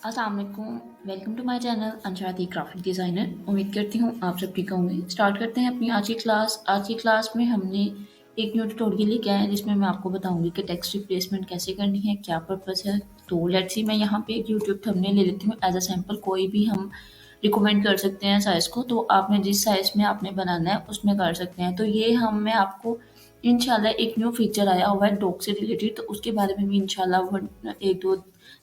अस्सलाम वालेकुम। Welcome to my channel अंशराती ग्राफिक डिज़ाइनर। उम्मीद करती हूँ आप सब ठीक होंगे। स्टार्ट करते हैं अपनी आज की क्लास। आज की क्लास में हमने एक न्यू ट्यूटोरियल लेके आए हैं जिसमें मैं आपको बताऊंगी कि टेक्स्ट रिप्लेसमेंट कैसे करनी है, क्या पर्पस है। तो लेट्स सी, मैं यहाँ पे एक यूट्यूब थंबनेल ले लेती हूँ एज अ सैम्पल। कोई भी हम रिकमेंड कर सकते हैं साइज़ को, तो आपने जिस साइज़ में आपने बनाना है उसमें कर सकते हैं। तो ये मैं आपको इंशाल्लाह एक न्यू फीचर आया हुआ है डॉग से रिलेटेड, तो उसके बारे में भी इंशाल्लाह एक दो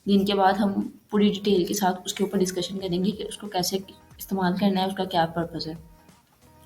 दिन के बाद हम पूरी डिटेल के साथ उसके ऊपर डिस्कशन करेंगे कि उसको कैसे इस्तेमाल करना है, उसका क्या पर्पज़ है।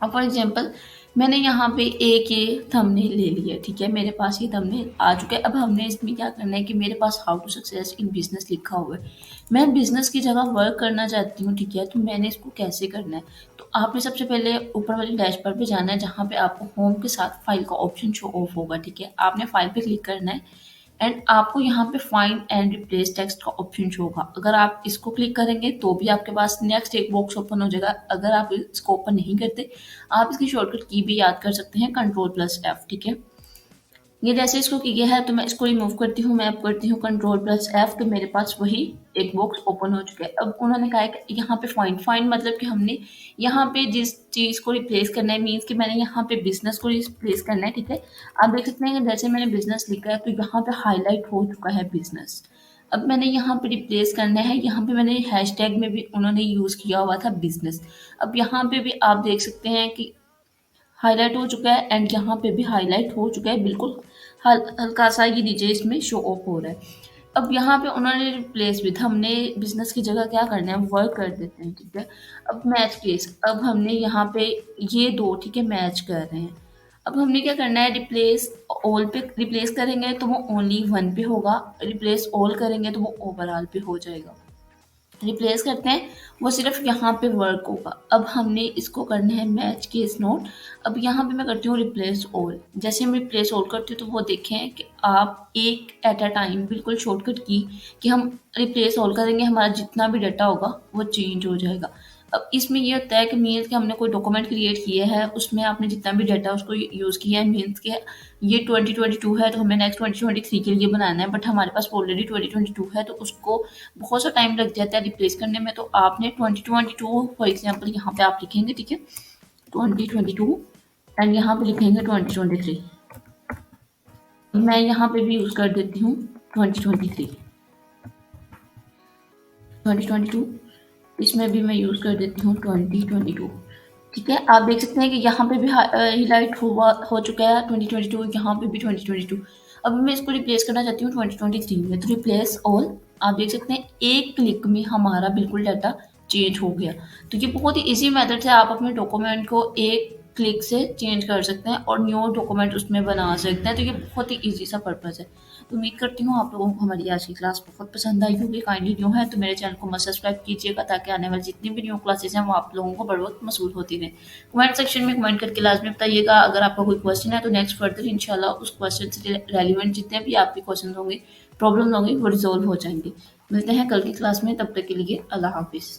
अब फॉर एग्जांपल मैंने यहाँ पे एक ये थंबनेल ले लिया, ठीक है, मेरे पास ये थंबनेल आ चुका है। अब हमने इसमें क्या करना है कि मेरे पास how to success in business लिखा हुआ है, मैं बिजनेस की जगह वर्क करना चाहती हूँ, ठीक है। तो मैंने इसको कैसे करना है, तो आपने सबसे पहले ऊपर वाली डैश पर पे जाना है जहाँ पे आपको होम के साथ फाइल का ऑप्शन शो ऑफ होगा, ठीक है। आपने फाइल पे क्लिक करना है एंड आपको यहाँ पे फाइंड एंड रिप्लेस टेक्स्ट का ऑप्शन शो होगा। अगर आप इसको क्लिक करेंगे तो भी आपके पास नेक्स्ट एक बॉक्स ओपन हो जाएगा। अगर आप इसको ओपन नहीं करते, आप इसकी शॉर्टकट की भी याद कर सकते हैं, Ctrl+F, ठीक है। ये जैसे इसको किया है तो मैं इसको रिमूव करती हूँ, मैं अब करती हूँ Ctrl+F, तो मेरे पास वही एक बॉक्स ओपन हो चुका है। अब उन्होंने कहा है कि यहाँ पे फाइंड मतलब कि हमने यहाँ पे जिस चीज़ को रिप्लेस करना है, मीन्स कि मैंने यहाँ पे बिजनेस को रिप्लेस करना है, ठीक है। आप देख सकते हैं कि जैसे मैंने बिजनेस लिखा है तो यहाँ पे हाईलाइट हो चुका है बिजनेस। अब मैंने यहाँ पे रिप्लेस करना है, यहाँ पे मैंने हैशटैग में भी उन्होंने यूज़ किया हुआ था बिजनेस। अब यहाँ पे भी आप देख सकते हैं कि हाईलाइट हो चुका है एंड यहाँ पे भी हाईलाइट हो चुका है, बिल्कुल हल्का सा ये नीचे इसमें शो ऑफ हो रहा है। अब यहाँ पे उन्होंने रिप्लेस विथ, हमने बिजनेस की जगह क्या करना है, वर्क कर देते हैं, ठीक है। अब मैच केस, अब हमने यहाँ पे ये दो, ठीक है, मैच कर रहे हैं। अब हमने क्या करना है, रिप्लेस ऑल पे रिप्लेस करेंगे तो वो ओनली वन पे होगा, रिप्लेस ऑल करेंगे तो वो ओवरऑल पे हो जाएगा। रिप्लेस करते हैं वो सिर्फ यहाँ पे वर्क होगा। अब हमने इसको करना है मैच केस नोट। अब यहाँ पे मैं करती हूँ रिप्लेस ऑल। जैसे हम रिप्लेस ऑल करती हूँ तो वो देखें कि आप एक एट अ टाइम बिल्कुल शॉर्टकट की कि हम रिप्लेस ऑल करेंगे, हमारा जितना भी डाटा होगा वो चेंज हो जाएगा। अब इसमें ये होता है कि मीन्स कि हमने कोई डॉक्यूमेंट क्रिएट किया है, उसमें आपने जितना भी डाटा उसको यूज़ किया है, मीन्स के ये 2022 है तो हमें नेक्स्ट 2023 के लिए बनाना है, बट हमारे पास ऑलरेडी 2022 है तो उसको बहुत सा टाइम लग जाता है रिप्लेस करने में। तो आपने 2022 फॉर एग्जांपल यहाँ पे आप लिखेंगे, ठीक है, 2022 एंड यहाँ पे लिखेंगे 2023। मैं यहाँ पे भी यूज़ कर देती हूँ 2022, इसमें भी मैं यूज़ कर देती हूँ 2022, ठीक है। आप देख सकते हैं कि यहाँ पे भी हाईलाइट हो चुका है 2022, यहाँ पे भी 2022। अब मैं इसको रिप्लेस करना चाहती हूँ 2023 में, तो रिप्लेस ऑल। आप देख सकते हैं एक क्लिक में हमारा बिल्कुल डाटा चेंज हो गया। तो ये बहुत ही इजी मेथड है, आप अपने डॉक्यूमेंट को एक क्लिक से चेंज कर सकते हैं और न्यू डॉक्यूमेंट उसमें बना सकते हैं। तो ये बहुत ही इजी सा पर्पज़ है। तो उम्मीद करती हूँ आप लोगों को हमारी आज की क्लास बहुत पसंद आई होगी। काइंडली न्यू है तो मेरे चैनल को मस्ट सब्सक्राइब कीजिएगा ताकि आने वाली जितनी भी न्यू क्लासेस हैं वो आप लोगों को बर वक्त मसूल होती रहें। कमेंट सेक्शन में कमेंट करके लाजमी बताइएगा अगर आपका कोई क्वेश्चन है, तो नेक्स्ट फर्दर इंशाल्लाह उस क्वेश्चन से रेलिवेंट जितने भी आपके क्वेश्चन होंगे, प्रॉब्लम होंगे, वो रिजॉल्व हो जाएंगे। मिलते हैं कल की क्लास में, तब तक के लिए अल्लाह हाफिज़।